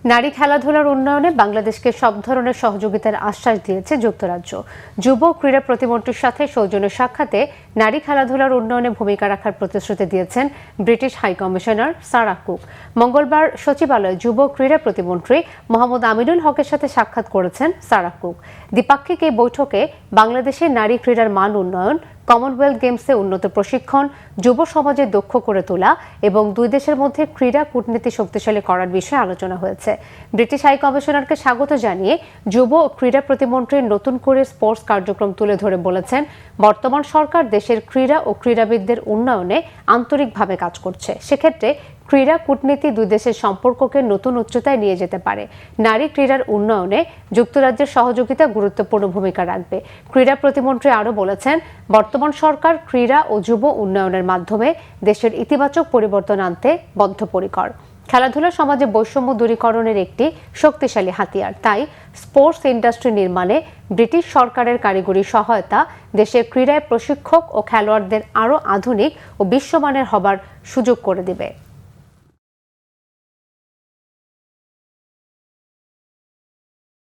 নারী খেলাধুলার উন্নয়নে বাংলাদেশকে সব ধরনের সহযোগিতার আশ্বাস দিয়েছে যুক্তরাজ্য। যুব ক্রীড়া প্রতিমন্ত্রীর সাথে সৌজন্য সাক্ষাতে নারী খেলাধুলার উন্নয়নে ভূমিকা রাখার প্রতিশ্রুতি দিয়েছেন British high commissioner Sarah Cook. মঙ্গলবার সচিবালয়ে যুব ক্রীড়া প্রতিমন্ত্রী মোহাম্মদ আমিনুল হকের সাথে সাক্ষাৎ করেছেন সারাহ কুক। দ্বিপাক্ষিক এই বৈঠকে বাংলাদেশে নারী ক্রীড়ার মান উন্নয়ন, কমনওয়েলথ গেমসে উন্নত প্রশিক্ষণ, যুব সমাজে দক্ষ করে তোলা এবং দুই দেশের মধ্যে ক্রীড়া কূটনীতি শক্তিশালী করার বিষয়ে আলোচনা হয়েছে। ব্রিটিশ হাই কমিশনারকে স্বাগত জানিয়ে যুব ও ক্রীড়া প্রতিমন্ত্রী নতুন করে স্পোর্টস কার্যক্রম তুলে ধরে বলেছেন, বর্তমান সরকার দেশের ক্রীড়া ও ক্রীড়াবিদদের উন্নয়নে আন্তরিকভাবে কাজ করছে। সেক্ষেত্রে ক্রীড়া কূটনীতি দুই দেশের সম্পর্ককে নতুন উচ্চতায় নিয়ে যেতে পারে। নারী ক্রীড়ার উন্নয়নে যুক্তরাজ্যের সহযোগিতা গুরুত্বপূর্ণ ভূমিকা রাখবে। ক্রীড়া প্রতিমন্ত্রী আরও বলেছেন, বর্তমান সরকার ক্রীড়া ও যুব উন্নয়নের মাধ্যমে দেশের ইতিবাচক পরিবর্তন আনতে বদ্ধপরিকর। খেলাধুলা সমাজে বৈষম্য দূরীকরণের একটি শক্তিশালী হাতিয়ার। তাই স্পোর্টস ইন্ডাস্ট্রি নির্মাণে ব্রিটিশ সরকারের কারিগরি সহায়তা দেশের ক্রীড়ায় প্রশিক্ষক ও খেলোয়াড়দের আরও আধুনিক ও বিশ্বমানের হবার সুযোগ করে দিবে।